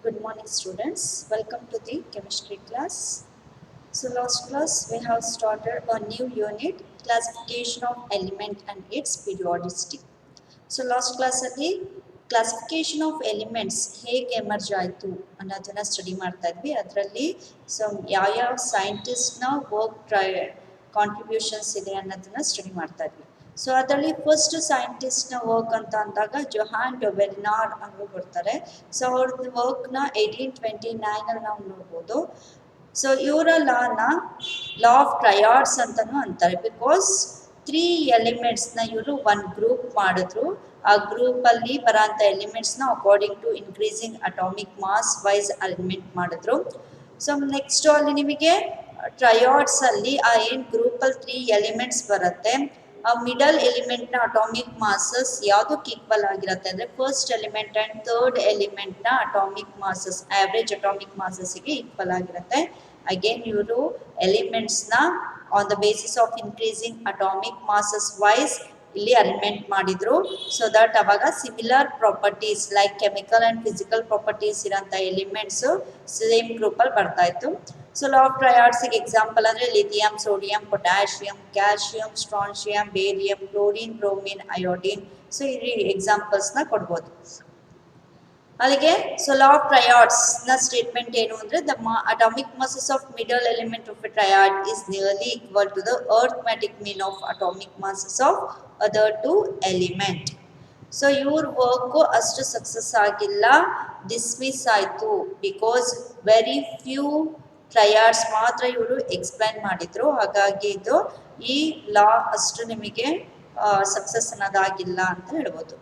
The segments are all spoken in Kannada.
Good morning, students. Welcome to the chemistry class. So, last class we have started a new unit, classification of element and its periodicity. So last ಕ್ಲಾಸಲ್ಲಿ ಕ್ಲಾಸಿಫಿಕೇಶನ್ ಆಫ್ ಎಲಿಮೆಂಟ್ಸ್ ಹೇಗೆ ಎಮರ್ಜ್ ಆಯಿತು ಅನ್ನೋದನ್ನು ಸ್ಟಡಿ ಮಾಡ್ತಾ ಇದ್ವಿ. ಅದರಲ್ಲಿ ಯಾವ ಸೈಂಟಿಸ್ಟ್ನ ವರ್ಕ್ ಕಾಂಟ್ರಿಬ್ಯೂಷನ್ಸ್ ಇದೆ ಅನ್ನೋದನ್ನು ಸ್ಟಡಿ ಮಾಡ್ತಾ ಇದ್ವಿ. ಸೊ ಅದರಲ್ಲಿ ಫಸ್ಟ್ ಸೈಂಟಿಸ್ಟ್ನ ವರ್ಕ್ ಅಂತ ಅಂದಾಗ ಜೊಹಾನ್ ಡೆಬೆರ್ನಾರ್ಡ್ ಅವರು ಬರ್ತಾರೆ. ಸೊ ಅವ್ರದ್ದು ವರ್ಕ್ನ 1829 ನಾವು ನೋಡ್ಬೋದು. ಸೊ ಇವರ ಲಾ ಆಫ್ ಟ್ರಯಾಡ್ಸ್ ಅಂತಲೂ ಅಂತಾರೆ. ಬಿಕಾಸ್ 3 ಎಲಿಮೆಂಟ್ಸ್ನ ಇವರು ಒಂದು ಗ್ರೂಪ್ ಮಾಡಿದ್ರು. ಆ ಗ್ರೂಪಲ್ಲಿ ಬರೋಂಥ ಎಲಿಮೆಂಟ್ಸ್ನ according to increasing atomic mass wise arrangement ಮಾಡಿದ್ರು. ಸೊ ನೆಕ್ಸ್ಟ್ ಅಲ್ಲಿ ನಿಮಗೆ ಟ್ರಯಾಡ್ಸಲ್ಲಿ ಆ ಏನು ಗ್ರೂಪಲ್ಲಿ 3 ಎಲಿಮೆಂಟ್ಸ್ ಬರುತ್ತೆ, ಆ ಮಿಡಲ್ ಎಲಿಮೆಂಟ್ನ ಅಟಾಮಿಕ್ ಮಾಸಸ್ ಯಾವುದಕ್ಕೆ ಈಕ್ವಲ್ ಆಗಿರುತ್ತೆ ಅಂದರೆ ಫಸ್ಟ್ ಎಲಿಮೆಂಟ್ ಆ್ಯಂಡ್ ಥರ್ಡ್ ಎಲಿಮೆಂಟ್ನ ಅಟಾಮಿಕ್ ಮಾಸಸ್ ಆ್ಯಾವ್ರೇಜ್ ಅಟಾಮಿಕ್ ಮಾಸಸ್ಸಿಗೆ ಈಕ್ವಲ್ ಆಗಿರುತ್ತೆ. ಅಗೇನ್ ಇವರು ಎಲಿಮೆಂಟ್ಸ್ನ on the basis of increasing atomic masses wise ಇಲ್ಲಿ ಅರೇಂಜ್ಮೆಂಟ್ ಮಾಡಿದ್ರು. ಸೊ ದಟ್ ಅವಾಗ similar properties like chemical and physical properties ಇರೋಂಥ ಎಲಿಮೆಂಟ್ಸು ಸೇಮ್ ಗ್ರೂಪಲ್ಲಿ ಬರ್ತಾ ಇತ್ತು. ಸೊ ಲಾ ಆಫ್ ಟ್ರಯಾಡ್ಸಿಗೆ ಎಕ್ಸಾಂಪಲ್ ಅಂದರೆ lithium, sodium, potassium, calcium, strontium, barium, chlorine, bromine, iodine. So ಇಲ್ಲಿ ಎಕ್ಸಾಂಪಲ್ಸ್ನ ಕೊಡ್ಬೋದು. ಅಲ್ಲಿಗೆ ಸೊ ಲಾ ಆಫ್ ಟ್ರಯಾಡ್ಸ್ನ ಸ್ಟೇಟ್ಮೆಂಟ್ ಏನು ಅಂದರೆ the atomic masses of middle element of a triad is nearly equal to the arithmetic mean of atomic masses of other two element. So ಇವ್ರ ವರ್ಕು ಅಷ್ಟು ಸಕ್ಸಸ್ ಆಗಿಲ್ಲ, ಡಿಸ್ಮಿಸ್ ಆಯಿತು. ಬಿಕಾಸ್ ವೆರಿ ಫ್ಯೂ ಟ್ರಯಾಡ್ಸ್ ಮಾತ್ರ ಇವರು ಎಕ್ಸ್ಪ್ಲೈನ್ ಮಾಡಿದರು. ಹಾಗಾಗಿ ಇದು ಈ ಲಾ ಅಷ್ಟು ನಿಮಗೆ ಸಕ್ಸಸ್ ಅನ್ನೋದಾಗಿಲ್ಲ ಅಂತ ಹೇಳ್ಬೋದು.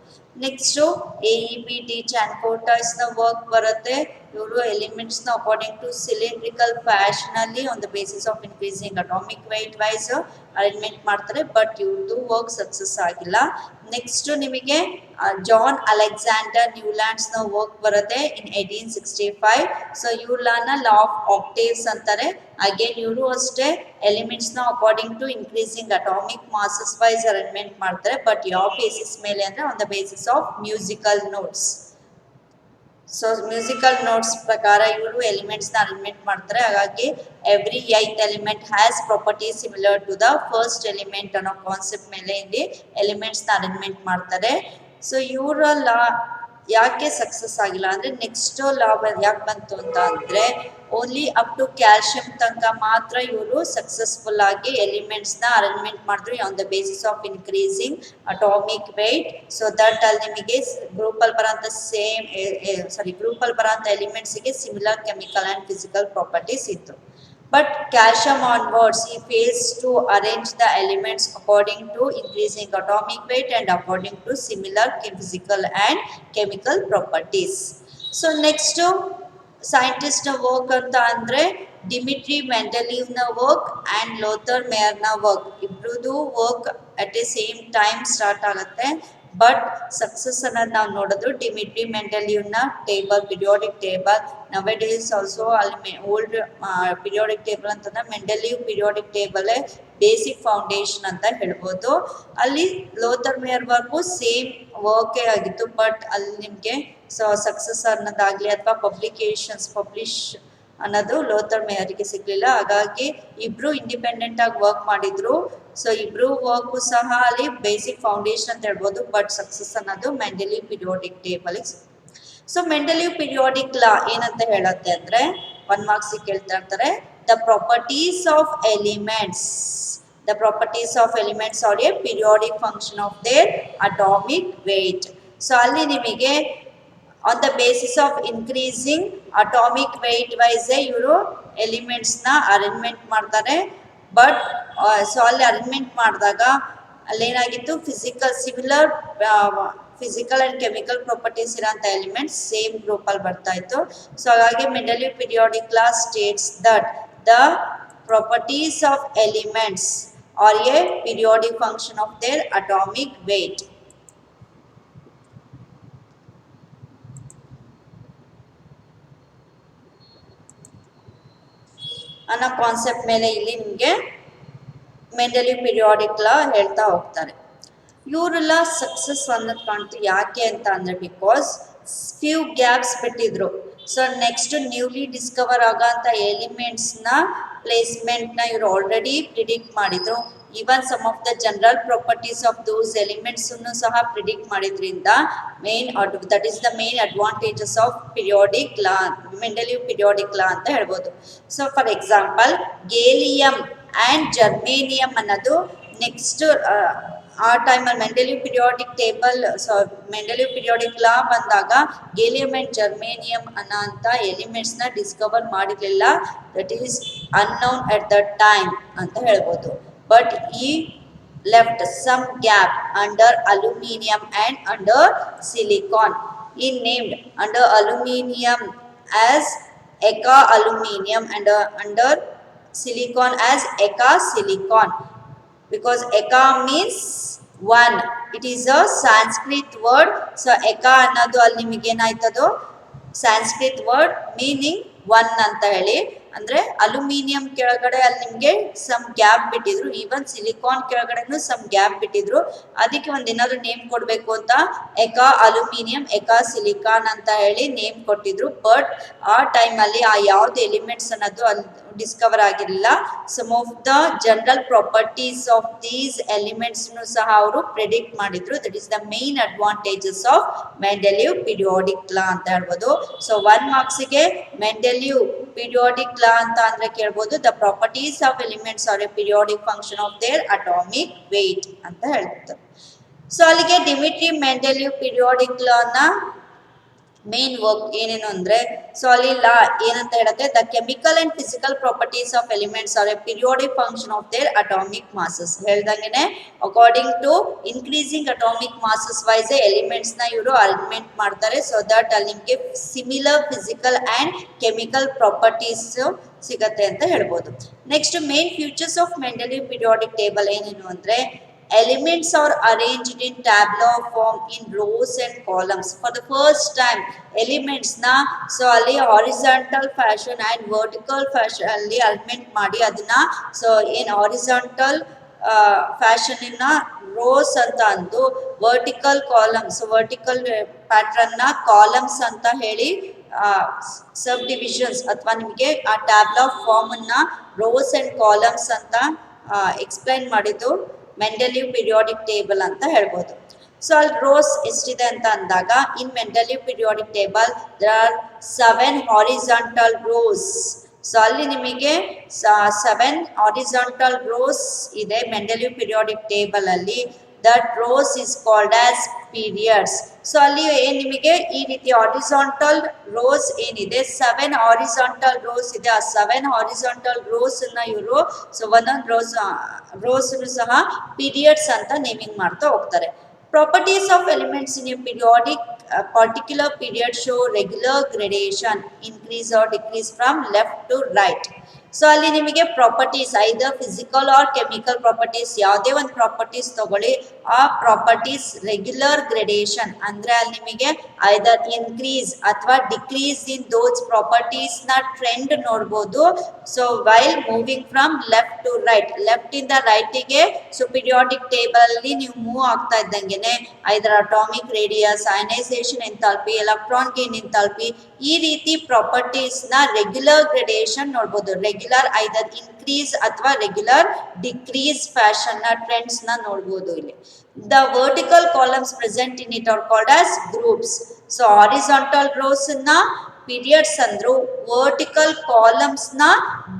ನೆಕ್ಸ್ಟು AEBT ಚಾನ್ಕೋಟೈಸ್ನ ವರ್ಕ್ ಬರುತ್ತೆ. ಇವರು ಎಲಿಮೆಂಟ್ಸ್ನ ಅಕಾರ್ಡಿಂಗ್ ಟು ಸಿಲಿಂಡ್ರಿಕಲ್ ಫ್ಯಾಷನಲ್ಲಿ on the basis of increasing atomic weight wise arrangement ಮಾಡ್ತಾರೆ. ಬಟ್ ಇವ್ರದ್ದು ವರ್ಕ್ ಸಕ್ಸಸ್ ಆಗಿಲ್ಲ. ನೆಕ್ಸ್ಟು ನಿಮಗೆ ಜಾನ್ ಅಲೆಕ್ಸಾಂಡರ್ ನ್ಯೂಲ್ಯಾಂಡ್ಸ್ನ ವರ್ಕ್ ಬರುತ್ತೆ ಇನ್ 1865. ಸೊ ಇವ್ರನ್ನ ಲಾ ಆಫ್ ಆಕ್ಟೇವ್ಸ್ ಅಂತಾರೆ. ಅಗೇನ್ ಇವರು ಅಷ್ಟೇ ಎಲಿಮೆಂಟ್ಸ್ನ according to increasing atomic masses wise arrangement ಮಾಡ್ತಾರೆ. ಬಟ್ ಯಾವ ಬೇಸಿಸ್ ಮೇಲೆ ಅಂದರೆ on the basis of musical notes. So musical notes ಪ್ರಕಾರ ಇವರು ಎಲಿಮೆಂಟ್ಸ್ನ ಅರೇಂಜ್ಮೆಂಟ್ ಮಾಡ್ತಾರೆ. ಹಾಗಾಗಿ every 8th element has property similar to the first element ಅನ್ನೋ ಕಾನ್ಸೆಪ್ಟ್ ಮೇಲೆ ಇಲ್ಲಿ ಎಲಿಮೆಂಟ್ಸ್ನ ಅರೇಂಜ್ಮೆಂಟ್ ಮಾಡ್ತಾರೆ. ಸೊ ಇವರ ಲಾ ಯಾಕೆ ಸಕ್ಸಸ್ ಆಗಿಲ್ಲ ಅಂದರೆ ನೆಕ್ಸ್ಟ್ ಲಾ ಯಾಕೆ ಬಂತು ಅಂತ ಅಂದರೆ ಓನ್ಲಿ ಅಪ್ ಟು ಕ್ಯಾಲ್ಶಿಯಂ ತನಕ ಮಾತ್ರ ಇವರು ಸಕ್ಸಸ್ಫುಲ್ ಆಗಿ ಎಲಿಮೆಂಟ್ಸ್ನ ಅರೇಂಜ್ಮೆಂಟ್ ಮಾಡಿದ್ರು on the basis of increasing atomic weight. So that ಅಲ್ಲಿ ನಿಮಗೆ ಗ್ರೂಪಲ್ಲಿ ಬರೋಂಥ ಗ್ರೂಪಲ್ಲಿ ಬರೋಂಥ ಎಲಿಮೆಂಟ್ಸಿಗೆ similar chemical and physical properties ಇತ್ತು. But calcium onwards, he fails to arrange the elements according to increasing atomic weight and according to similar physical and chemical properties. So next scientist work ಅಂತ ಅಂದರೆ ಡಿಮಿಟ್ರಿ ಮೆಂಡೆಲಿವ್ನ ವರ್ಕ್ ಆ್ಯಂಡ್ ಲೋಥರ್ ಮೇಯರ್ನ ವರ್ಕ್ ಇಬ್ಬರದು work at a same time start ಆಗುತ್ತೆ. ಬಟ್ ಸಕ್ಸಸ್ ಅನ್ನೋದು ನಾವು ನೋಡಿದ್ರು ಡಿಮಿಟ್ರಿ ಮೆಂಡೆಲಿವ್ನ table, periodic table. Nowadays also ಅಲ್ಲಿ ಓಲ್ಡ್ ಪಿರಿಯಾಡಿಕ್ ಟೇಬಲ್ ಅಂತಂದ್ರೆ ಮೆಂಡೆಲಿವ್ ಪಿರಿಯಾಡಿಕ್ ಟೇಬಲೇ ಬೇಸಿಕ್ ಫೌಂಡೇಶನ್ ಅಂತ ಹೇಳ್ಬೋದು. ಅಲ್ಲಿ ಲೋಥರ್ ಮೇಯರ್ ವರ್ಕು ಸೇಮ್ ವರ್ಕೇ ಆಗಿತ್ತು. ಬಟ್ ಅಲ್ಲಿ ನಿಮಗೆ ಸಕ್ಸಸ್ ಅನ್ನೋದಾಗಲಿ ಅಥವಾ ಪಬ್ಲಿಷ್ ಅನ್ನೋದು ಲೋಥರ್ ಮೇಯರ್ಗೆ ಸಿಗಲಿಲ್ಲ. ಹಾಗಾಗಿ ಇಬ್ಬರು ಇಂಡಿಪೆಂಡೆಂಟ್ ಆಗಿ ವರ್ಕ್ ಮಾಡಿದ್ರು. ಸೊ ಇಬ್ಬರು ವರ್ಕು ಸಹ ಅಲ್ಲಿ ಬೇಸಿಕ್ ಫೌಂಡೇಶನ್ ಅಂತ ಹೇಳ್ಬೋದು. ಬಟ್ ಸಕ್ಸಸ್ ಅನ್ನೋದು ಮೆಂಡೆಲಿವ್ ಪಿರಿಯಾಡಿಕ್ ಟೇಬಲಿಗೆ. ಸೊ ಮೆಂಡೆಲಿವ್ ಪಿರಿಯಾಡಿಕ್ ಲಾ ಏನಂತ ಹೇಳುತ್ತೆ ಅಂದರೆ 1 ಮಾರ್ಕ್ಸಿಗೆ ಕೇಳ್ತಾ ಇರ್ತಾರೆ, the properties of elements are a periodic function of their atomic weight. So ಅಲ್ಲಿ ನಿಮಗೆ on the basis of increasing atomic weight ವೈಸೇ ಇವರು ಎಲಿಮೆಂಟ್ಸ್ನ ಅರೇಂಜ್ಮೆಂಟ್ ಮಾಡ್ತಾರೆ. ಬಟ್ ಸೊ ಅಲ್ಲಿ ಅರೇಂಜ್ಮೆಂಟ್ ಮಾಡಿದಾಗ ಅಲ್ಲೇನಾಗಿತ್ತು, similar physical and chemical properties ಇರೋಂಥ ಎಲಿಮೆಂಟ್ಸ್ ಸೇಮ್ ಗ್ರೂಪಲ್ಲಿ ಬರ್ತಾ ಇತ್ತು. ಸೊ ಹಾಗಾಗಿ Mendeleev periodic law states that the properties of elements are a periodic function of their atomic wait. ಅನ್ನೋ ಕಾನ್ಸೆಪ್ಟ್ ಮೇಲೆ ಇಲ್ಲಿ ನಿಮಗೆ ಮೆಂಡೆಲಿವ್ ಪಿರಿಯಾಡಿಕ್ ಲಾ ಹೇಳ್ತಾ ಹೋಗ್ತಾರೆ. ಇವರೆಲ್ಲ ಸಕ್ಸಸ್ ಅನ್ನೋದು ಕಾಣ್ತು ಯಾಕೆ ಅಂತ ಅಂದರೆ ಬಿಕಾಸ್ ಫ್ಯೂ ಗ್ಯಾಪ್ಸ್ ಬಿಟ್ಟಿದ್ರು. ಸೊ ನೆಕ್ಸ್ಟ್ ನ್ಯೂಲಿ ಡಿಸ್ಕವರ್ ಆಗೋಂಥ ಎಲಿಮೆಂಟ್ಸ್ನ ಪ್ಲೇಸ್ಮೆಂಟ್ನ ಇವರು ಆಲ್ರೆಡಿ ಪ್ರಿಡಿಕ್ಟ್ ಮಾಡಿದ್ರು. Even some of the general properties of those ಎಲಿಮೆಂಟ್ಸನ್ನು ಸಹ ಪ್ರಿಡಿಕ್ಟ್ ಮಾಡಿದ್ರಿಂದ that is the main advantages of periodic law, Mendeleev periodic law ಅಂತ ಹೇಳ್ಬೋದು. So for example gallium and germanium ಅನ್ನೋದು ನೆಕ್ಸ್ಟ್ ಆ ಟೈಮಲ್ಲಿ Mendeleev periodic table, so Mendeleev periodic law ಬಂದಾಗ ಗೇಲಿಯಂ ಆ್ಯಂಡ್ ಜರ್ಮೇನಿಯಂ ಅನ್ನೋಂಥ ಎಲಿಮೆಂಟ್ಸ್ನ ಡಿಸ್ಕವರ್ ಮಾಡಿರಲಿಲ್ಲ. That is unknown at the time ಅಂತ ಹೇಳ್ಬೋದು. ಬಟ್ ಈ left some gap under aluminum and under silicon. He named under aluminum as Eka aluminum and under silicon as Eka silicon, because Eka means one. It is a Sanskrit word. So Eka ಅನ್ನೋದು ಅಲ್ಲಿ ನಿಮಗೆ ಏನಾಯ್ತದು ಸಂಸ್ಕೃತ್ ವರ್ಡ್ ಮೀನಿಂಗ್ ಒನ್ ಅಂತ ಹೇಳಿ. ಅಂದರೆ ಅಲ್ಯೂಮಿನಿಯಂ ಕೆಳಗಡೆ ಅಲ್ಲಿ ನಿಮಗೆ ಸಮ್ ಗ್ಯಾಪ್ ಬಿಟ್ಟಿದ್ರು, ಈವನ್ ಸಿಲಿಕಾನ್ ಕೆಳಗಡೆನೂ ಸಮ್ ಗ್ಯಾಪ್ ಬಿಟ್ಟಿದ್ರು. ಅದಕ್ಕೆ ಒಂದು ಏನಾದ್ರು ನೇಮ್ ಕೊಡಬೇಕು ಅಂತ ಎಕಾ ಅಲ್ಯೂಮಿನಿಯಂ ಎಕಾ ಸಿಲಿಕಾನ್ ಅಂತ ಹೇಳಿ ನೇಮ್ ಕೊಟ್ಟಿದ್ರು. ಬಟ್ ಆ ಟೈಮಲ್ಲಿ ಆ ಯಾವ್ದು ಎಲಿಮೆಂಟ್ಸ್ ಅನ್ನೋದು ಅಲ್ಲಿ ಡಿಸ್ಕವರ್ ಆಗಿರಲಿಲ್ಲ. Some of the general properties of these ಎಲಿಮೆಂಟ್ಸ್ನು ಸಹ ಅವರು ಪ್ರಿಡಿಕ್ಟ್ ಮಾಡಿದ್ರು. That is the main advantages of Mendeleev periodic law ಅಂತ ಹೇಳ್ಬೋದು. ಸೊ 1 ಮಾರ್ಕ್ಸಿಗೆ ಮೆಂಡೆಲಿವ್ ಪಿರಿಯಾಡಿಕ್ ಲಾ ಅಂತ ಅಂದ್ರೆ ಕೇಳ್ಬೋದು, the properties of elements are a periodic function of their atomic weight ಅಂತ ಹೇಳ್ತಾರೆ. ಸೊ ಅಲ್ಲಿಗೆ ಡಿಮಿಟ್ರಿ ಮೆಂಡೆಲಿವ್ ಪಿರಿಯಾಡಿಕ್ ಲಾನ ಮೇನ್ ವರ್ಕ್ ಏನೇನು ಅಂದ್ರೆ, ಸೊ ಅಲ್ಲಿ ಲಾ ಏನಂತ ಹೇಳುತ್ತೆ, the chemical and physical properties of elements are a periodic function of their atomic masses. ಹೇಳ್ದಂಗೆನೆ according to increasing atomic masses wise elements ನ ಇವರು ಅರೇಂಜ್ಮೆಂಟ್ ಮಾಡ್ತಾರೆ. ಸೊ ದಟ್ ಅಲ್ಲಿ ನಿಮಗೆ similar physical and chemical properties ಸಿಗತ್ತೆ ಅಂತ ಹೇಳ್ಬೋದು. Next main features of Mendeleev periodic table ಏನೇನು ಅಂದ್ರೆ, elements are arranged in tabular form in rows and columns. For the first time elements na so ali horizontal fashion and vertical fashion alli arrangement ಮಾಡಿ ಅದನ್ನ so in horizontal fashion in rows ಅಂತ ಅಂದು vertical columns, so vertical pattern ನ columns ಅಂತ ಹೇಳಿ ಸಬ್ ಡಿವಿಷನ್ಸ್ ಅಥವಾ ನಿಮಗೆ ಆ ಟ್ಯಾಬ್ಲರ್ ಫಾರ್ಮ್ ಅನ್ನ ರೋಸ್ ಅಂಡ್ ಕಾಲಮ್ಸ್ ಅಂತ ಎಕ್ಸ್ಪ್ಲೈನ್ ಮಾಡಿದ್ದು ಮೆಂಡೆಲಿವ್ ಪಿರಿಯಾಡಿಕ್ ಟೇಬಲ್ ಅಂತ ಹೇಳ್ಬೋದು. ಸೊ ಅಲ್ಲಿ ರೋಸ್ ಎಷ್ಟಿದೆ ಅಂತ ಅಂದಾಗ, in Mendeleev periodic table there are 7 horizontal rows. So ಅಲ್ಲಿ ನಿಮಗೆ 7 ಹಾರಿಜಾಂಟಲ್ ರೋಸ್ ಇದೆ ಮೆಂಡೆಲಿವ್ ಪಿರಿಯಾಡಿಕ್ ಟೇಬಲ್ ಅಲ್ಲಿ. That rows is called as periods. So ಅಲ್ಲಿ ಏನ್ ನಿಮಗೆ ಈ ರೀತಿ ಹಾರಿಜಾಂಟಲ್ ರೋಸ್ ಏನಿದೆ, 7 ಹಾರಿಜಾಂಟಲ್ ರೋಸ್ ಇದೆ. ಆ 7 ಹಾರಿಜಾಂಟಲ್ ರೋಸ್ ಅನ್ನ ಇವರು ಸೊ ಒಂದೊಂದು ರೋಸ್ ಸಹ ಪೀರಿಯಡ್ಸ್ ಅಂತ ನೇಮಿಂಗ್ ಮಾಡ್ತಾ ಹೋಗ್ತಾರೆ. Properties of elements in a periodic particular period show regular gradation, increase or decrease from left to right. So ಅಲ್ಲಿ ನಿಮಗೆ properties either physical or chemical properties ಯಾವುದೇ ಒಂದು ಪ್ರಾಪರ್ಟೀಸ್ ತಗೊಳ್ಳಿ, ಆ ಪ್ರಾಪರ್ಟೀಸ್ ರೆಗ್ಯುಲರ್ ಗ್ರೇಡೇಷನ್ ಅಂದ್ರೆ ಅಲ್ಲಿ ನಿಮಗೆ ಐದರ್ ಇನ್ಕ್ರೀಸ್ ಅಥವಾ ಡಿಕ್ರೀಸ್ ಇನ್ ದೋಸ್ ಪ್ರಾಪರ್ಟೀಸ್ ನ ಟ್ರೆಂಡ್ ನೋಡ್ಬೋದು. So while moving from left to right, left ಇಂದ ರೈಟಿಗೆ ಸೊ ಪಿರಿಯಾಡಿಕ್ ಟೇಬಲ್ ಅಲ್ಲಿ ನೀವು ಮೂವ್ ಆಗ್ತಾ ಇದ್ದಂಗೆನೆ either atomic radius, ionisation enthalpy, electron gain enthalpy, ಈ ರೀತಿ ಪ್ರಾಪರ್ಟೀಸ್ ನ ರೆಗ್ಯುಲರ್ ಗ್ರೇಡೇಷನ್ ನೋಡ್ಬೋದು. ರೆಗ್ಯುಲರ್ ಐದರ್ ಇನ್ಕ್ರೀಸ್ ಅಥವಾ ರೆಗ್ಯುಲರ್ ಡಿಕ್ರೀಸ್ ಫ್ಯಾಷನ್ ನ ಟ್ರೆಂಡ್ಸ್ ನ ನೋಡ್ಬೋದು ಇಲ್ಲಿ. The vertical columns present in it are called as groups. So horizontal rows ನ ಪೀರಿಯಡ್ಸ್ ಅಂದ್ರು, ವರ್ಟಿಕಲ್ ಕಾಲಮ್ಸ್ ನ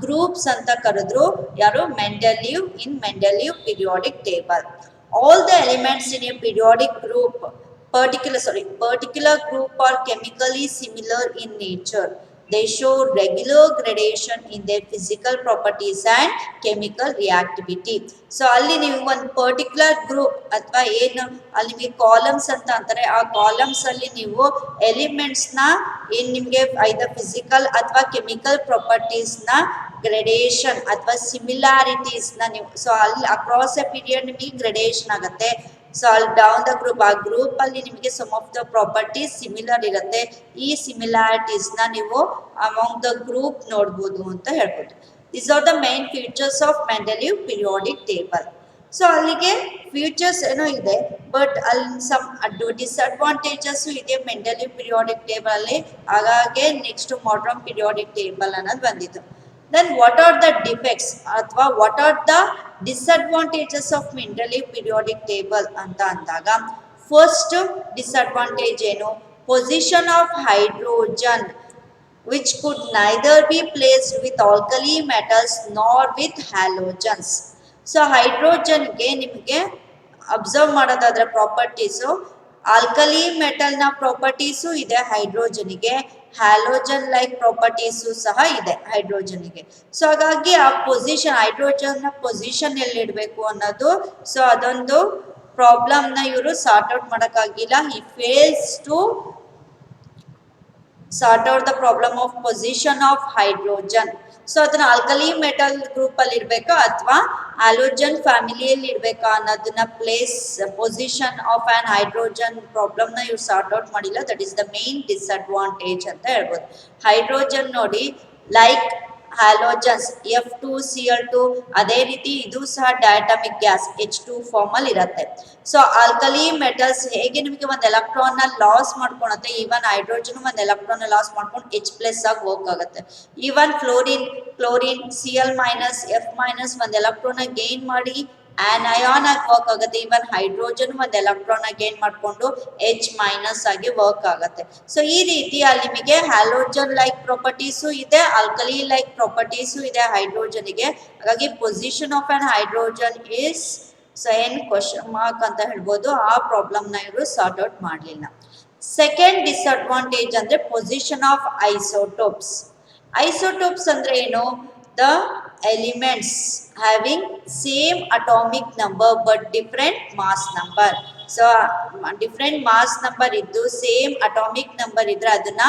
ಗ್ರೂಪ್ಸ್ ಅಂತ ಕರೆದ್ರು. ಯಾರು? Mendeleev in Mendeleev periodic table. All the elements in a periodic group particular group are chemically similar in nature. They show regular gradation in their physical properties and chemical reactivity. So ಅಲ್ಲಿ ನೀವು ಒಂದು ಪರ್ಟಿಕ್ಯುಲರ್ ಗ್ರೂಪ್ ಅಥವಾ ಏನು ಅಲ್ಲಿ ನಿಮಗೆ ಕಾಲಮ್ಸ್ ಅಂತ ಅಂತಾರೆ, ಆ ಕಾಲಮ್ಸ್ ಅಲ್ಲಿ ನೀವು ಎಲಿಮೆಂಟ್ಸ್ ನ ಏನ್ ನಿಮಗೆ ಐದರ್ ಫಿಸಿಕಲ್ ಅಥವಾ ಕೆಮಿಕಲ್ ಪ್ರಾಪರ್ಟೀಸ್ ನ ಗ್ರೇಡೇಷನ್ ಅಥವಾ ಸಿಮಿಲಾರಿಟೀಸ್ ನ ನೀವು ಸೊ ಅಲ್ಲಿ ಅಕ್ರಾಸ್ ಎ ಪೀರಿಯಡ್ ನಿಮಗೆ ಗ್ರೇಡೇಷನ್ ಆಗುತ್ತೆ. ಸೊ ಅಲ್ಲಿ ಡೌನ್ ದ ಗ್ರೂಪ್, ಆ ಗ್ರೂಪ್ ಅಲ್ಲಿ ನಿಮಗೆ some of the properties similar ಇರುತ್ತೆ. ಈ ಸಿಮಿಲಾರಿಟೀಸ್ ನ ನೀವು ಅಮಾಂಗ್ ದ ಗ್ರೂಪ್ ನೋಡ್ಬೋದು ಅಂತ ಹೇಳ್ಬೋದು. These are the main features of Mendeleev periodic table. So ಅಲ್ಲಿಗೆ ಫ್ಯೂಚರ್ಸ್ ಏನೋ ಇದೆ, ಬಟ್ ಅಲ್ಲಿ ಸಮ್ ಡಿಸ್ಅಡ್ವಾಂಟೇಜಸ್ ಇದೆ ಮೆಂಟಲಿ ಪಿರಿಯಾಡಿಕ್ ಟೇಬಲ್ ಅಲ್ಲಿ. ಹಾಗಾಗಿ ನೆಕ್ಸ್ಟ್ ಮಾಡರ್ನ್ ಪಿರಿಯಾಡಿಕ್ ಟೇಬಲ್ ಅನ್ನೋದು ಬಂದಿತ್ತು. Then what are the defects ಅಥವಾ what are the disadvantages of Mendeleev periodic table ಅಂತ ಅಂದಾಗ, ಫಸ್ಟ್ ಡಿಸ್ಅಡ್ವಾಂಟೇಜ್ ಏನು, position of hydrogen which could neither be placed with alkali metals nor with halogens. ಸೊ ಹೈಡ್ರೋಜನ್ಗೆ ನಿಮಗೆ ಅಬ್ಸರ್ವ್ ಮಾಡೋದಾದ್ರೆ ಪ್ರಾಪರ್ಟೀಸು, ಆಲ್ಕಲಿ ಮೆಟಲ್ನ ಪ್ರಾಪರ್ಟೀಸು ಇದೆ ಹೈಡ್ರೋಜನ್ಗೆ, ಹ್ಯಾಲೋಜನ್ ಲೈಕ್ ಪ್ರಾಪರ್ಟೀಸು ಸಹ ಇದೆ ಹೈಡ್ರೋಜನ್ಗೆ. ಸೊ ಹಾಗಾಗಿ ಆ ಪೊಸಿಷನ್, ಹೈಡ್ರೋಜನ್ನ ಪೊಸಿಷನ್ ಎಲ್ಲಿಡಬೇಕು ಅನ್ನೋದು, ಸೊ ಅದೊಂದು ಪ್ರಾಬ್ಲಮ್ನ ಇವರು ಸಾರ್ಟ್ ಔಟ್ ಮಾಡೋಕ್ಕಾಗಿಲ್ಲ. He fails to sort out the problem of position of hydrogen. So ಅದನ್ನ ಆಲ್ಕಲಿ ಮೆಟಲ್ ಗ್ರೂಪ್ ಅಲ್ಲಿ ಇರ್ಬೇಕಾ ಅಥವಾ ಹ್ಯಾಲೋಜನ್ ಫ್ಯಾಮಿಲಿಯಲ್ಲಿ ಇರ್ಬೇಕಾ ಅನ್ನೋದನ್ನ place position of on hydrogen problem ನ ಇವ್ರು ಸಾರ್ಟ್ ಔಟ್ ಮಾಡಿಲ್ಲ. That is the main disadvantage ಅಂತ ಹೇಳ್ಬೋದು. ಹೈಡ್ರೋಜನ್ ನೋಡಿ ಲೈಕ್ ಹ್ಯಾಲೋಜನ್ಸ್ F2Cl2, ಅದೇ ರೀತಿ ಇದು ಸಹ ಡಯಾಟಮಿಕ್ ಗ್ಯಾಸ್ H2 ಫಾರ್ಮ್ ಅಲ್ಲಿ ಇರುತ್ತೆ. ಸೊ ಆಲ್ಕಲಿ ಮೆಟಲ್ಸ್ ಹೇಗೆ ನಿಮಗೆ ಒಂದು ಎಲೆಕ್ಟ್ರಾನ್ ನ ಲಾಸ್ ಮಾಡ್ಕೊಳುತ್ತೆ, ಈವನ್ ಹೈಡ್ರೋಜನ್ ಒಂದು ಎಲೆಕ್ಟ್ರಾನ್ ಲಾಸ್ ಮಾಡ್ಕೊಂಡು H+ ಆಗಿ ವರ್ಕ್ ಆಗುತ್ತೆ. ಈವನ್ ಕ್ಲೋರಿನ್ Cl- F- ಒಂದು ಎಲೆಕ್ಟ್ರಾನ್ ಗೇನ್ ಮಾಡಿ ಅಯಾನ್ ಆಗಿ ವರ್ಕ್ ಆಗುತ್ತೆ. ಈವನ್ ಹೈಡ್ರೋಜನ್ ಒಂದು ಎಲೆಕ್ಟ್ರಾನ್ ಗೇನ್ ಮಾಡಿಕೊಂಡು H- ಆಗಿ ವರ್ಕ್ ಆಗುತ್ತೆ. ಸೊ ಈ ರೀತಿ ಅಲ್ಲಿ ನಿಮಗೆ ಹ್ಯಾಲೋಜನ್ ಲೈಕ್ ಪ್ರಾಪರ್ಟೀಸು ಇದೆ, ಆಲ್ಕಲಿ ಲೈಕ್ ಪ್ರಾಪರ್ಟೀಸು ಇದೆ ಹೈಡ್ರೋಜನ್ಗೆ. ಹಾಗಾಗಿ position of on hydrogen is sign question mark ಅಂತ ಹೇಳ್ಬೋದು. ಆ ಪ್ರಾಬ್ಲಮ್ನ ಇವರು ಸಾರ್ಟ್ ಔಟ್ ಮಾಡಲಿಲ್ಲ. ಸೆಕೆಂಡ್ ಡಿಸ್ಅಡ್ವಾಂಟೇಜ್ ಅಂದ್ರೆ ಪೊಸಿಷನ್ ಆಫ್ ಐಸೋಟೋಪ್ಸ್. ಐಸೋಟೋಪ್ಸ್ ಅಂದ್ರೆ ಏನು, the elements having same atomic number but different mass number. So different mass number ಇದ್ದು ಸೇಮ್ ಅಟಾಮಿಕ್ ನಂಬರ್ ಇದ್ರೆ ಅದನ್ನ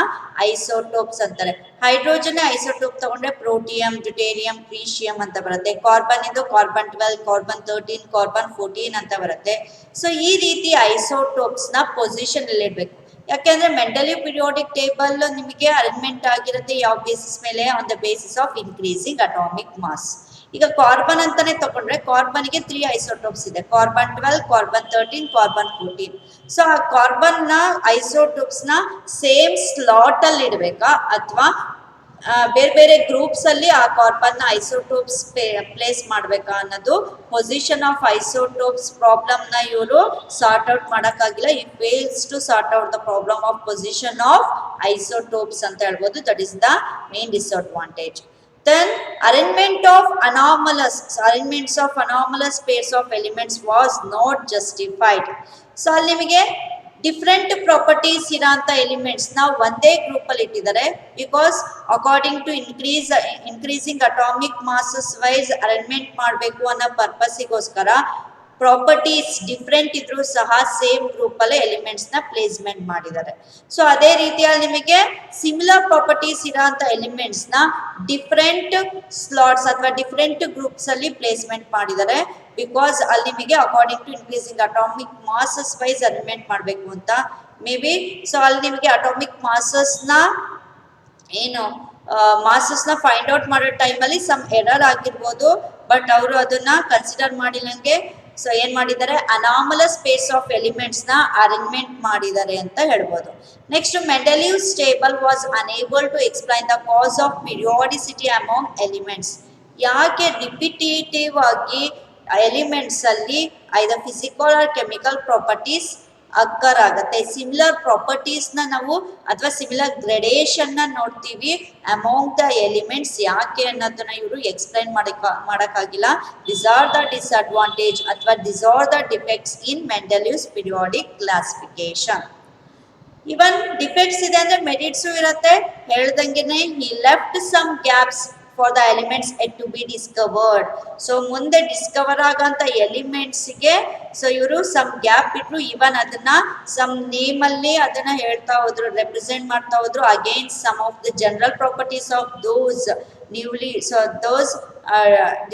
ಐಸೋಟೋಪ್ಸ್ ಅಂತಾರೆ. ಹೈಡ್ರೋಜನ್ ಐಸೋಟೋಪ್ ತಗೊಂಡ್ರೆ ಪ್ರೋಟಿಯಂ, ಡ್ಯೂಟೇರಿಯಂ, ಟ್ರೀಶಿಯಂ ಅಂತ ಬರುತ್ತೆ. ಕಾರ್ಬನ್ ಇದು ಕಾರ್ಬನ್ 12, ಕಾರ್ಬನ್ 13, ಕಾರ್ಬನ್ 14 ಅಂತ ಬರುತ್ತೆ. ಸೊ ಈ ರೀತಿ ಐಸೋಟೋಪ್ಸ್ ನ ಪೊಸಿಷನ್ ಅಲ್ಲಿ ಇಡಬೇಕು. ಯಾಕೆಂದ್ರೆ ಮೆಂಟಲಿ ಪಿರಿಯಾಡಿಕ್ ಟೇಬಲ್ ನಿಮಗೆ ಅರೇಂಜ್ಮೆಂಟ್ ಆಗಿರುತ್ತೆ ಯಾವ ಬೇಸಿಸ್ ಮೇಲೆ, on the basis of increasing atomic mass. ಈಗ ಕಾರ್ಬನ್ ಅಂತಾನೆ ತಗೊಂಡ್ರೆ ಕಾರ್ಬನ್ಗೆ 3 ಐಸೋಟೋಪ್ಸ್ ಇದೆ, ಕಾರ್ಬನ್ 12, ಕಾರ್ಬನ್ 13, ಕಾರ್ಬನ್ 14. ಸೊ ಆ ಕಾರ್ಬನ್ ನ ಐಸೋಟೋಪ್ಸ್ ನ ಸೇಮ್ ಸ್ಲಾಟ್ ಅಲ್ಲಿ ಇಡಬೇಕಾ ಅಥವಾ ಬೇರೆ ಬೇರೆ ಗ್ರೂಪ್ಸ್ ಅಲ್ಲಿ ಆ ಕಾರ್ಬನ್ ನ ಐಸೋಟೋಪ್ಸ್ ಪ್ಲೇಸ್ ಮಾಡ್ಬೇಕಾ ಅನ್ನೋದು ಪೊಸಿಷನ್ ಆಫ್ ಐಸೋಟೋಪ್ಸ್ ಪ್ರಾಬ್ಲಮ್ ನ ಇವರು ಸಾರ್ಟ್ ಔಟ್ ಮಾಡಕ್ಕಾಗಿಲ್ಲ. He fails to sort out the problem of position of isotopes ಅಂತ ಹೇಳ್ಬೋದು. That is the main disadvantage. Then arrangement of anomalous pairs of elements was not justified. So ಅಲ್ಲಿ ನಿಮಗೆ ಡಿಫ್ರೆಂಟ್ ಪ್ರಾಪರ್ಟೀಸ್ ಇರೋಂಥ ಎಲಿಮೆಂಟ್ಸ್ ನ ಒಂದೇ ಗ್ರೂಪ್ ಅಲ್ಲಿ ಇಟ್ಟಿದ್ದಾರೆ. Because according to increasing atomic masses wise arrangement ಮಾಡಬೇಕು ಅನ್ನೋ ಪರ್ಪಸ್ಸಿಗೋಸ್ಕರ ಪ್ರಾಪರ್ಟೀಸ್ ಡಿಫ್ರೆಂಟ್ ಇದ್ರೂ ಸಹ ಸೇಮ್ ಗ್ರೂಪ್ ಅಲ್ಲಿ ಎಲಿಮೆಂಟ್ಸ್ ನ ಪ್ಲೇಸ್ಮೆಂಟ್ ಮಾಡಿದ್ದಾರೆ. ಸೊ ಅದೇ ರೀತಿಯಲ್ಲಿ ನಿಮಗೆ ಸಿಮಿಲರ್ ಪ್ರಾಪರ್ಟೀಸ್ ಇರೋಂಥ ಎಲಿಮೆಂಟ್ಸ್ ನ ಡಿಫ್ರೆಂಟ್ ಸ್ಲಾಟ್ಸ್ ಅಥವಾ ಡಿಫ್ರೆಂಟ್ ಗ್ರೂಪ್ಸ್ ಅಲ್ಲಿ ಪ್ಲೇಸ್ಮೆಂಟ್ ಮಾಡಿದ್ದಾರೆ. ಬಿಕಾಸ್ ಅಲ್ಲಿ ನಿಮಗೆ according to increasing atomic masses wise arrangement ಮಾಡಬೇಕು ಅಂತ ಮೇ ಬಿ. ಸೊ ಅಲ್ಲಿ ನಿಮಗೆ ಅಟಾಮಿಕ್ ಮಾಸಸ್ ನ ಏನು ಮಾಸಸ್ ನ ಫೈಂಡ್ ಔಟ್ ಮಾಡೋ ಟೈಮಲ್ಲಿ ಸಮ್ ಎರರ್ ಆಗಿರ್ಬೋದು, ಬಟ್ ಅವರು ಅದನ್ನ ಕನ್ಸಿಡರ್ ಮಾಡಿಲ್ಲಂಗೆ ಸೊ ಏನ್ ಮಾಡಿದ್ದಾರೆ, ಅನಾಮಲಸ್ ಪೇರ್ಸ್ ಆಫ್ ಎಲಿಮೆಂಟ್ಸ್ ನ ಅರೇಂಜ್ಮೆಂಟ್ ಮಾಡಿದ್ದಾರೆ ಅಂತ ಹೇಳ್ಬೋದು. Next, Mendeleev's table was unable to explain the cause of periodicity among elements. ಯಾಕೆ ರಿಪಿಟೇಟಿವ್ ಆಗಿ ಎಲಿಮೆಂಟ್ಸ್ ಅಲ್ಲಿ either physical or chemical properties occur ಆಗುತ್ತೆ. ಸಿಮಿಲರ್ ಪ್ರಾಪರ್ಟೀಸ್ ನ ನಾವು ಅಥವಾ ಸಿಮಿಲರ್ ಗ್ರೇಡೇಷನ್ ನ ನೋಡ್ತೀವಿ ಅಮಾಂಗ್ ದ ಎಲಿಮೆಂಟ್ಸ್. ಯಾಕೆ ಅನ್ನೋದನ್ನ ಇವರು ಎಕ್ಸ್ಪ್ಲೈನ್ ಮಾಡಕ್ಕಾಗಿಲ್ಲ. ದಿಸ್ ಆರ್ ದ ಡಿಸ್ಅಡ್ವಾಂಟೇಜ್ ಅಥವಾ this are the defects in Mendeleev's periodic classification. Even defects ಇದೆ ಅಂದ್ರೆ ಮೆರಿಟ್ಸು ಇರುತ್ತೆ. ಹೇಳ್ದಂಗೆನೆ he left some gaps for the elements yet to be discovered. So ಮುಂದೆ ಡಿಸ್ಕವರ್ ಆಗಂತ ಎಲಿಮೆಂಟ್ಸ್ಗೆ ಸೊ ಇವರು ಸಮ್ ಗ್ಯಾಪ್ ಬಿಟ್ರು. ಇವನ್ ಅದನ್ನ ಸಮ್ ನೇಮ್ ಅಲ್ಲಿ ಅದನ್ನ ಹೇಳ್ತಾ ಹೋದ್ರು, ರೆಪ್ರೆಸೆಂಟ್ ಮಾಡ್ತಾ ಹೋದ್ರು against some of the general properties of those newly. So those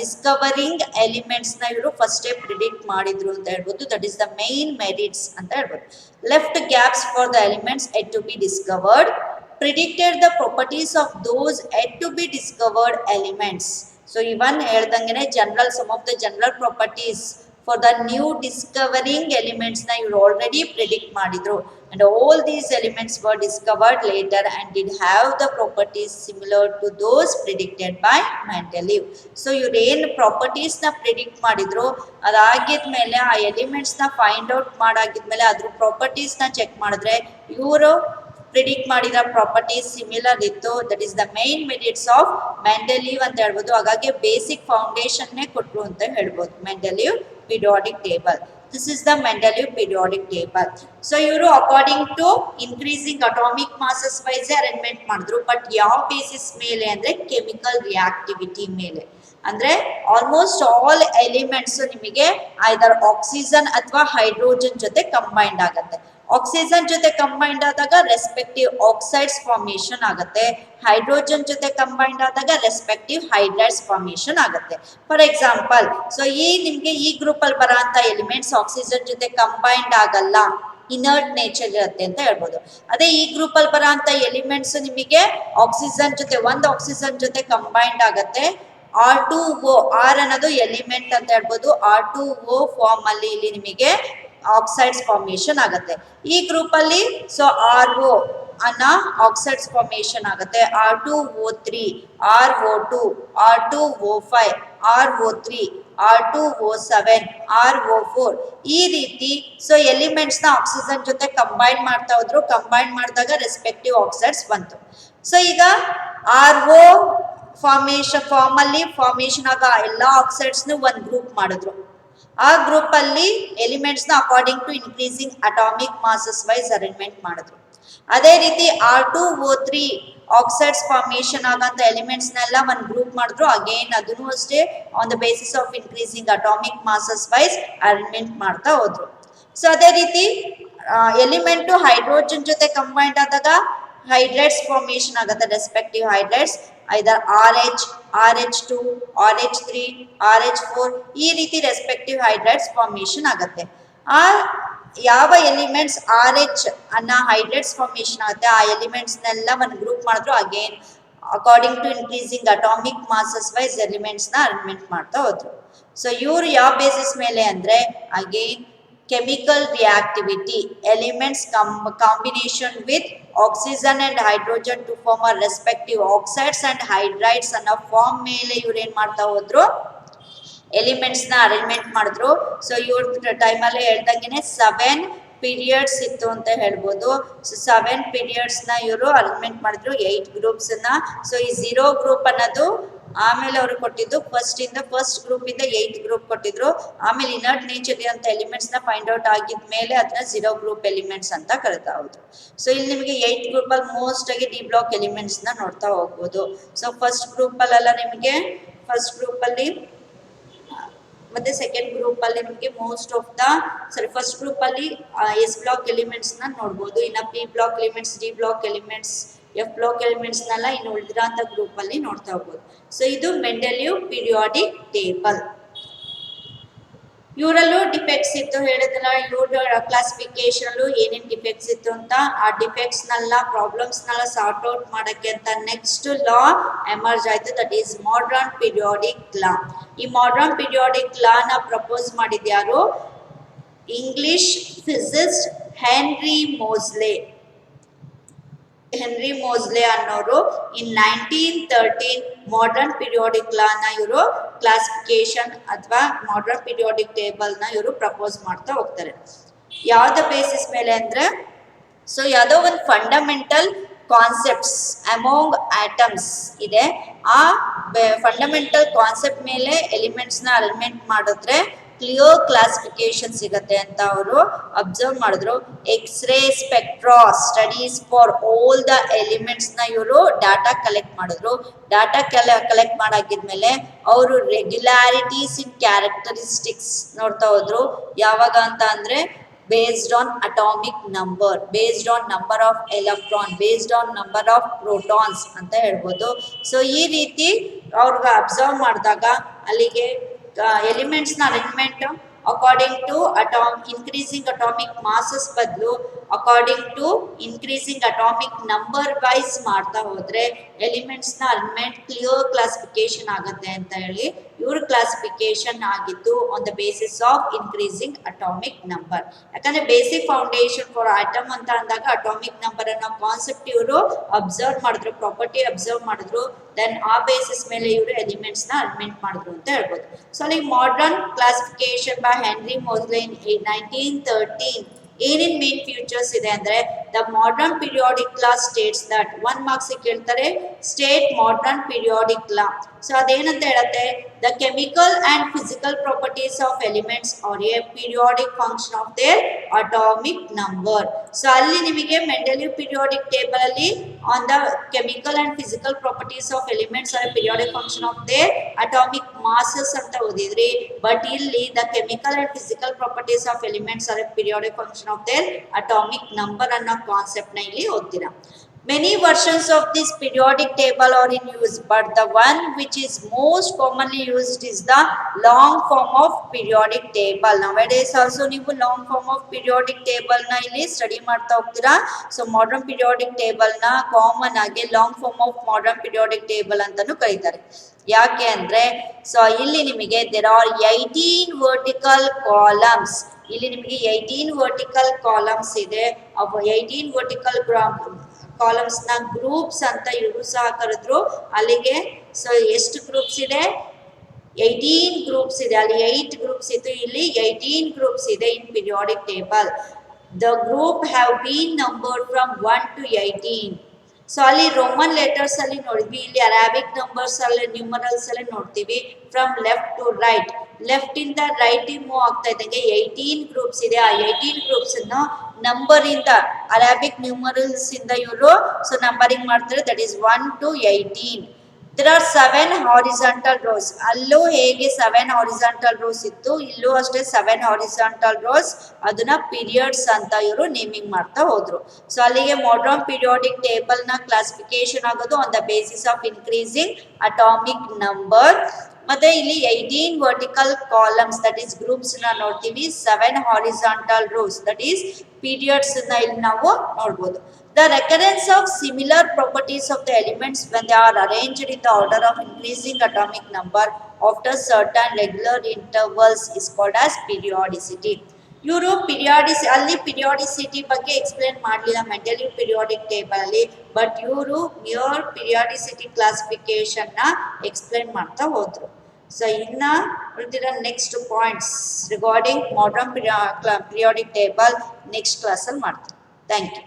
discovering elements ನ ಇವರು ಫಸ್ಟೇ ಪ್ರಿಡಿಕ್ಟ್ ಮಾಡಿದ್ರು ಅಂತ ಹೇಳ್ಬೋದು. That is the main merits ಅಂತ ಹೇಳ್ಬೋದು. Left gaps for the elements yet to be discovered, predicted the properties of those yet to be discovered elements. So even ಹೇಳ್ದಂಗೆನೆ general some of the general properties for the new discovering elements ನ ಇವರು ಆಲ್ರೆಡಿ ಪ್ರಿಡಿಕ್ಟ್ ಮಾಡಿದ್ರು. And all these elements were discovered later and did have the properties similar to those predicted by Mendeleev. So ಇವ್ರು ಏನು ಪ್ರಾಪರ್ಟೀಸ್ ನ ಪ್ರಿಡಿಕ್ಟ್ ಮಾಡಿದ್ರು ಅದಾಗಿದ್ಮೇಲೆ ಆ ಎಲಿಮೆಂಟ್ಸ್ ನ ಫೈಂಡ್ ಔಟ್ ಮಾಡಾಗಿದ್ಮೇಲೆ ಅದ್ರ ಪ್ರಾಪರ್ಟೀಸ್ ನ ಚೆಕ್ ಮಾಡಿದ್ರೆ ಇವರು ಪ್ರಿಡಿಕ್ಟ್ ಮಾಡಿದ ಪ್ರಾಪರ್ಟೀಸ್ ಸಿಮಿಲರ್ ಇತ್ತು. That is the main merits of Mendeleev ಅಂತ ಹೇಳ್ಬೋದು. ಹಾಗಾಗಿ ಬೇಸಿಕ್ ಫೌಂಡೇಶನ್ನೇ ಕೊಟ್ಟರು ಅಂತ ಹೇಳ್ಬೋದು Mendeleev periodic table. This is the Mendeleev periodic table. So ಇವರು according to increasing atomic masses wise arrangement ಮಾಡಿದ್ರು. ಬಟ್ ಯಾವ ಬೇಸಿಸ್ ಮೇಲೆ ಅಂದ್ರೆ ಕೆಮಿಕಲ್ ರಿಯಾಕ್ಟಿವಿಟಿ ಮೇಲೆ. ಅಂದ್ರೆ ಆಲ್ಮೋಸ್ಟ್ ಆಲ್ ಎಲಿಮೆಂಟ್ಸ್ ನಿಮಗೆ ಐದರ್ ಆಕ್ಸಿಜನ್ ಅಥವಾ ಹೈಡ್ರೋಜನ್ ಜೊತೆ ಕಂಬೈಂಡ್ ಆಗುತ್ತೆ. ಆಕ್ಸಿಜನ್ ಜೊತೆ ಕಂಬೈಂಡ್ ಆದಾಗ ರೆಸ್ಪೆಕ್ಟಿವ್ ಆಕ್ಸೈಡ್ಸ್ ಫಾರ್ಮೇಶನ್ ಆಗುತ್ತೆ. ಹೈಡ್ರೋಜನ್ ಜೊತೆ ಕಂಬೈಂಡ್ ಆದಾಗ ರೆಸ್ಪೆಕ್ಟಿವ್ ಹೈಡ್ರೈಡ್ಸ್ ಫಾರ್ಮೇಶನ್ ಆಗುತ್ತೆ. ಫಾರ್ ಎಕ್ಸಾಂಪಲ್, ಸೊ ನಿಮ್ಗೆ ಈ ಗ್ರೂಪ್ ಅಲ್ಲಿ ಬರೋ ಅಂತ ಎಲಿಮೆಂಟ್ಸ್ ಆಕ್ಸಿಜನ್ ಜೊತೆ ಕಂಬೈಂಡ್ ಆಗಲ್ಲ, ಇನರ್ಟ್ ನೇಚರ್ ಇರುತ್ತೆ ಅಂತ ಹೇಳ್ಬೋದು. ಅದೇ ಈ ಗ್ರೂಪ್ ಅಲ್ಲಿ ಬರೋ ಅಂತ ಎಲಿಮೆಂಟ್ಸ್ ನಿಮಗೆ ಆಕ್ಸಿಜನ್ ಜೊತೆ ಒಂದು ಆಕ್ಸಿಜನ್ ಜೊತೆ ಕಂಬೈಂಡ್ ಆಗುತ್ತೆ. R2O, ಆರ್ ಅನ್ನೋದು ಎಲಿಮೆಂಟ್ ಅಂತ ಹೇಳ್ಬೋದು. R2O ಫಾರ್ಮ್ ಅಲ್ಲಿ ಇಲ್ಲಿ ನಿಮಗೆ ಆಕ್ಸೈಡ್ಸ್ ಫಾರ್ಮೇಶನ್ ಆಗುತ್ತೆ. ಈ ಗ್ರೂಪ್ ಅಲ್ಲಿ ಸೊ RO ಅನ್ನ ಆಕ್ಸೈಡ್ಸ್ ಫಾರ್ಮೇಶನ್ ಆಗುತ್ತೆ. R2O3, RO2, R2O5, RO3, R2O7, RO4 ಈ ರೀತಿ ಸೊ ಎಲಿಮೆಂಟ್ಸ್ ನ ಆಕ್ಸಿಜನ್ ಜೊತೆ ಕಂಬೈನ್ ಮಾಡ್ತಾ ಹೋದ್ರು. ಕಂಬೈನ್ ಮಾಡಿದಾಗ ರೆಸ್ಪೆಕ್ಟಿವ್ ಆಕ್ಸೈಡ್ಸ್ ಬಂತು. ಸೊ ಈಗ RO ಫಾರ್ಮ್ ಅಲ್ಲಿ ಫಾರ್ಮೇಶನ್ ಆಗ ಎಲ್ಲಾ ಆಕ್ಸೈಡ್ಸ್ ಒಂದು ಗ್ರೂಪ್ ಮಾಡಿದ್ರು. ಆ ಗ್ರೂಪ್ ಅಲ್ಲಿ ಎಲಿಮೆಂಟ್ಸ್ ನ according to increasing atomic masses wise arrangement ಮಾಡಿದ್ರು. ಅದೇ ರೀತಿ R2O3 ಆಕ್ಸೈಡ್ಸ್ ಫಾರ್ಮೇಶನ್ ಆಗಂತ ಎಲಿಮೆಂಟ್ಸ್ ನೆಲ್ಲ ಒಂದು ಗ್ರೂಪ್ ಮಾಡಿದ್ರು. ಅಗೇನ್ ಅದನ್ನು ಅಷ್ಟೇ on the basis of increasing atomic masses wise arrangement ಮಾಡ್ತಾ ಹೋದ್ರು. ಸೊ ಅದೇ ರೀತಿ ಎಲಿಮೆಂಟ್ ಹೈಡ್ರೋಜನ್ ಜೊತೆ ಕಂಬೈಂಡ್ ಆದಾಗ ಹೈಡ್ರೈಡ್ಸ್ ಫಾರ್ಮೇಶನ್ ಆಗುತ್ತೆ. Respective hydrides either RH, RH2, RH3, RH4 ಈ ರೀತಿ ರೆಸ್ಪೆಕ್ಟಿವ್ ಹೈಡ್ರೈಡ್ಸ್ ಫಾರ್ಮೇಶನ್ ಆಗುತ್ತೆ. ಆ ಯಾವ ಎಲಿಮೆಂಟ್ಸ್ RH ಅನ್ನ ಹೈಡ್ರೈಡ್ಸ್ ಫಾರ್ಮೇಶನ್ ಆಗುತ್ತೆ ಆ ಎಲಿಮೆಂಟ್ಸ್ ನೆಲ್ಲ ಒಂದು ಗ್ರೂಪ್ ಮಾಡಿದ್ರು. Again according to increasing atomic masses wise elements ನ ಅರೇಂಜ್ಮೆಂಟ್ ಮಾಡ್ತಾ ಹೋದ್ರು. ಸೊ ಇವ್ರು ಯಾವ ಬೇಸಿಸ್ ಮೇಲೆ ಅಂದ್ರೆ again chemical reactivity, elements combination with oxygen and hydrogen to form a respective oxides and hydrides ಅನ್ನೋ ಫಾರ್ಮ್ ಮೇಲೆ ಇವ್ರು ಏನ್ ಮಾಡ್ತಾ ಹೋದ್ರು ಎಲಿಮೆಂಟ್ಸ್ ನ ಅರೇಂಜ್ಮೆಂಟ್ ಮಾಡಿದ್ರು. ಸೊ ಇವ್ರ ಟೈಮಲ್ಲಿ ಹೇಳ್ದಂಗೆನೆ 7 ಪೀರಿಯಡ್ಸ್ ಇತ್ತು ಅಂತ ಹೇಳ್ಬೋದು. ಸೊ 7 ಪೀರಿಯಡ್ಸ್ ನ ಇವರು ಅರೇಂಜ್ಮೆಂಟ್ ಮಾಡಿದ್ರು 8 ಗ್ರೂಪ್ಸ್ ನ. ಸೊ ಈ 0 ಗ್ರೂಪ್ ಅನ್ನೋದು ಆಮೇಲೆ ಅವರು ಕೊಟ್ಟಿದ್ದು ಫಸ್ಟ್ ಗ್ರೂಪ್ ಇಂದ 8 ಗ್ರೂಪ್ ಕೊಟ್ಟಿದ್ರು. ಆಮೇಲೆ ಇನರ್ಟ್ ನೇಚರ್ ಅಂತ ಎಲಿಮೆಂಟ್ಸ್ ನ ಫೈಂಡ್ ಔಟ್ ಆಗಿದ್ಮೇಲೆ ಅದನ್ನ 0 ಗ್ರೂಪ್ ಎಲಿಮೆಂಟ್ಸ್ ಅಂತ ಕರಿತಾ ಹೋದ್ರು. ಸೊ ಇಲ್ಲಿ ನಿಮಗೆ 8 ಗ್ರೂಪ್ ಅಲ್ಲಿ ಮೋಸ್ಟ್ ಆಗಿ ಡಿ ಬ್ಲಾಕ್ ಎಲಿಮೆಂಟ್ಸ್ ನ ನೋಡ್ತಾ ಹೋಗ್ಬೋದು. ಸೊ ಫಸ್ಟ್ ಗ್ರೂಪ್ ಅಲ್ಲೆಲ್ಲ ನಿಮಗೆ ಫಸ್ಟ್ ಗ್ರೂಪ್ ಅಲ್ಲಿ ಮತ್ತೆ ಸೆಕೆಂಡ್ ಗ್ರೂಪ್ ಅಲ್ಲಿ ನಿಮಗೆ most of the first group ಅಲ್ಲಿ ಎಸ್ ಬ್ಲಾಕ್ ಎಲಿಮೆಂಟ್ಸ್ ನ ನೋಡ್ಬೋದು. ಇನ್ನ p block elements, d block elements, f block elements ನೆಲ್ಲ ಇನ್ನು ಉಳಿದಿರೋಂಥ ಗ್ರೂಪ್ ಅಲ್ಲಿ ನೋಡ್ತಾ ಹೋಗ್ಬೋದು. ಸೊ ಇದು ಮೆಂಡೆಲಿವ್ ಪೀರಿಯಾಡಿಕ್ ಟೇಬಲ್. ಇವರಲ್ಲೂ ಡಿಫೆಕ್ಟ್ಸ್ ಇತ್ತು ಹೇಳಿದ್ನಲ್ಲ, ಇವ್ರ ಕ್ಲಾಸಿಫಿಕೇಶನ್ ಏನೇನು ಡಿಫೆಕ್ಟ್ಸ್ ಇತ್ತು ಅಂತ. ಆ ಡಿಫೆಕ್ಟ್ಸ್ ನೆಲ್ಲ ಪ್ರಾಬ್ಲಮ್ಸ್ ನೆಲ್ಲ ಸಾರ್ಟ್ ಔಟ್ ಮಾಡಕ್ಕೆ ಅಂತ ನೆಕ್ಸ್ಟ್ ಲಾ ಎಮರ್ಜ್ ಆಯ್ತು, ದಟ್ ಈಸ್ ಮಾಡರ್ನ್ ಪೀರಿಯಾಡಿಕ್ ಲಾ. ಈ ಮಾಡರ್ನ್ ಪೀರಿಯಾಡಿಕ್ ಲಾ ನ ಪ್ರಪೋಸ್ ಮಾಡಿದ್ಯಾರು? ಇಂಗ್ಲಿಷ್ ಫಿಸಿಸಿಸ್ಟ್ ಹೆನ್ರಿ ಮೋಸ್ಲೆ ಅನ್ನೋರು ಇನ್ 1913 ಮಾಡರ್ನ್ ಪೀರಿಯಾಡಿಕ್ ಲಾ ನ ಇವರು ಕ್ಲಾಸಿಫಿಕೇಶನ್ ಅಥವಾ ಮಾಡರ್ನ್ ಪೀರಿಯಾಡಿಕ್ ಟೇಬಲ್ ನ ಇವರು ಪ್ರಪೋಸ್ ಮಾಡ್ತಾ ಹೋಗ್ತಾರೆ. ಯಾವ್ದ ಬೇಸಿಸ್ ಮೇಲೆ ಅಂದ್ರೆ, ಸೊ ಯಾವುದೋ ಒಂದು ಫಂಡಮೆಂಟಲ್ ಕಾನ್ಸೆಪ್ಟ್ಸ್ ಅಮೋಂಗ್ ಆಟಮ್ಸ್ ಇದೆ. ಆ ಫಂಡಮೆಂಟಲ್ ಕಾನ್ಸೆಪ್ಟ್ ಮೇಲೆ ಎಲಿಮೆಂಟ್ಸ್ ನ ಅರೇಂಜ್ಮೆಂಟ್ ಮಾಡಿದ್ರೆ ಕ್ಲಿಯರ್ ಕ್ಲಾಸಿಫಿಕೇಶನ್ ಸಿಗತ್ತೆ ಅಂತ ಅವರು ಅಬ್ಸರ್ವ್ ಮಾಡಿದ್ರು. X ray spectra studies for all the elements ನ ಇವರು ಡಾಟಾ ಕಲೆಕ್ಟ್ ಮಾಡಿದ್ರು. ಡಾಟಾ ಕಲೆಕ್ಟ್ ಮಾಡಾಕಿದ್ಮೇಲೆ ಅವರು ರೆಗ್ಯುಲಾರಿಟೀಸ್ ಇನ್ ಕ್ಯಾರೆಕ್ಟರಿಸ್ಟಿಕ್ಸ್ ನೋಡ್ತಾ ಹೋದ್ರು. ಯಾವಾಗ ಅಂತ ಅಂದ್ರೆ based on atomic number, based on number of electron, based on number of protons ಅಂತ ಹೇಳ್ಬೋದು. ಸೊ ಈ ರೀತಿ ಅವ್ರಿಗೆ ಅಬ್ಸರ್ವ್ ಮಾಡಿದಾಗ ಅಲ್ಲಿಗೆ ಎಲಿಮೆಂಟ್ಸ್ ನ arrangement according to increasing atomic masses ಬದಲು according to increasing atomic number wise ಮಾಡ್ತಾ ಹೋದ್ರೆ ಎಲಿಮೆಂಟ್ಸ್ ನ ಅಲಿಮೆಂಟ್ ಕ್ಲಿಯರ್ ಕ್ಲಾಸಿಫಿಕೇಶನ್ ಆಗುತ್ತೆ ಅಂತ ಹೇಳಿ ಇವ್ರ ಕ್ಲಾಸಿಫಿಕೇಶನ್ ಆಗಿದ್ದು on the basis of increasing atomic number. ಯಾಕಂದ್ರೆ ಬೇಸಿಕ್ ಫೌಂಡೇಶನ್ ಫಾರ್ ಆಟಮ್ ಅಂತ ಅಂದಾಗ ಅಟಾಮಿಕ್ ನಂಬರ್ ಅನ್ನೋ ಕಾನ್ಸೆಪ್ಟ್ ಇವರು ಅಬ್ಸರ್ವ್ ಮಾಡಿದ್ರು, ಪ್ರಾಪರ್ಟಿ ಅಬ್ಸರ್ವ್ ಮಾಡಿದ್ರು, ದೆನ್ ಆ ಬೇಸಿಸ್ ಮೇಲೆ ಇವರು ಎಲಿಮೆಂಟ್ಸ್ ನ ಅಲಿಮೆಂಟ್ ಮಾಡಿದ್ರು ಅಂತ ಹೇಳ್ಬೋದು. ಸೊ ಅಲ್ಲಿ modern classification by Henry Moseley in 1913 ಏನೇನ್ ಮೇನ್ ಫ್ಯೂಚರ್ಸ್ ಇದೆ ಅಂದ್ರೆ the modern periodic law states that 1 marks ಕೇಳ್ತಾರೆ state modern periodic law. So ಅದೇನಂತ ಹೇಳುತ್ತೆ the chemical and physical properties of elements are a periodic function of their atomic number. So ಅಲ್ಲಿ ನಿಮಗೆ ಮೆಂಡೆಲಿವ್ ಪೀರಿಯಾಡಿಕ್ ಟೇಬಲ್ ಅಲ್ಲಿ on the chemical and physical properties of elements are periodic function of their atomic masses ಅಂತ ಓದಿದ್ರಿ. ಬಟ್ ಇಲ್ಲಿ the chemical and physical properties of elements are periodic function of their atomic number ಅನ್ನೋ ಕಾನ್ಸೆಪ್ಟ್ ನ ಇಲ್ಲಿ ಓದ್ತೀರಾ. Many versions of this periodic table are in use, but the one which is most commonly used is the long form of periodic table. Nowadays also ನೀವು long form of periodic table ನ ಇಲ್ಲಿ ಸ್ಟಡಿ ಮಾಡ್ತಾ ಹೋಗ್ತೀರಾ. ಸೊ modern periodic table ನ ಕಾಮನ್ ಆಗಿ long form of modern periodic table ಅಂತಾನೂ ಕರೀತಾರೆ. ಯಾಕೆ ಅಂದ್ರೆ ಸೊ ಇಲ್ಲಿ ನಿಮಗೆ there are 18 vertical columns. ಇಲ್ಲಿ ನಿಮಗೆ 18 vertical columns ಇದೆ. ಅವು 18 vertical ಕಾಲಮ್ಸ್ ನ ಗ್ರೂಪ್ಸ್ ಅಂತ ಇವರು ಸಹ ಕರೆದ್ರು. ಅಲ್ಲಿಗೆ ಸೊ ಎಷ್ಟು ಗ್ರೂಪ್ಸ್ ಇದೆ 18 ಗ್ರೂಪ್ಸ್ ಇದೆ. ಅಲ್ಲಿ 8 ಗ್ರೂಪ್ಸ್ ಇತ್ತು, ಇಲ್ಲಿ 18 ಗ್ರೂಪ್ಸ್ ಇದೆ in periodic table. The group have been numbered from 1 to 18. So ಅಲ್ಲಿ ರೋಮನ್ ಲೆಟರ್ಸ್ ಅಲ್ಲಿ ನೋಡಿದ್ವಿ, ಇಲ್ಲಿ ಅರಾಬಿಕ್ ನಂಬರ್ಸ್ ಅಲ್ಲಿ ನ್ಯೂಮರಲ್ಸ್ ಅಲ್ಲಿ ನೋಡ್ತೀವಿ from left to right. Left ಇಂದ ರೈಟ್ ಮೂವ್ ಆಗ್ತಾ ಇದ್ದಂಗೆ 18 ಗ್ರೂಪ್ಸ್ ಇದೆ. ಆ 18 ಗ್ರೂಪ್ಸ್ ಅನ್ನು ನಂಬರ್ ಇಂದ ಅರಾಬಿಕ್ ನ್ಯೂಮರಲ್ಸ್ ಇಂದ ಇವರು ಸೊ ನಂಬರಿಂಗ್ ಮಾಡ್ತಾರೆ. That is 1 to 18. There are 7 horizontal rows. ಅಲ್ಲೂ ಹೇಗೆ 7 horizontal rows ಇತ್ತು, ಇಲ್ಲೂ ಅಷ್ಟೇ 7 horizontal rows. ಅದನ್ನ ಪೀರಿಯಡ್ಸ್ ಅಂತ ಇವರು ನೇಮಿಂಗ್ ಮಾಡ್ತಾ ಹೋದ್ರು. ಸೊ ಅಲ್ಲಿಗೆ ಮಾಡರ್ನ್ ಪೀರಿಯಾಡಿಕ್ ಟೇಬಲ್ ನ ಕ್ಲಾಸಿಫಿಕೇಶನ್ ಆಗೋದು on the basis of increasing atomic number. ಮತ್ತೆ ಇಲ್ಲಿ 18 vertical columns that is groups ನ ನೋಡ್ತೀವಿ, 7 horizontal rose that is periods ನ ಇಲ್ಲಿ ನಾವು ನೋಡಬಹುದು. The recurrence of similar properties of the elements when they are arranged in the order of increasing atomic number after certain regular intervals is called as periodicity. ಇವರು ಪಿರಿಯಾಡಿಸಿಟಿ ಬಗ್ಗೆ ಎಕ್ಸ್ಪ್ಲೇನ್ ಮಾಡಲಿಲ್ಲ ಮೆಂಡೆಲಿವ್ ಪಿರಿಯಾಡಿಕ್ ಟೇಬಲ್ ಅಲ್ಲಿ, ಬಟ್ ಇವರು ಮಿಯರ್ ಪಿರಿಯಾಡಿಸಿಟಿ ಕ್ಲಾಸಿಫಿಕೇಶನ್ ನ ಎಕ್ಸ್ಪ್ಲೇನ್ ಮಾಡ್ತಾ ಹೋದ್ರು. ಸೊ ಇನ್ನ ಉಳಿದಿರೋ next points regarding modern periodic table next class ಅಲ್ಲಿ ಮಾಡ್ತಾರೆ. Thank you.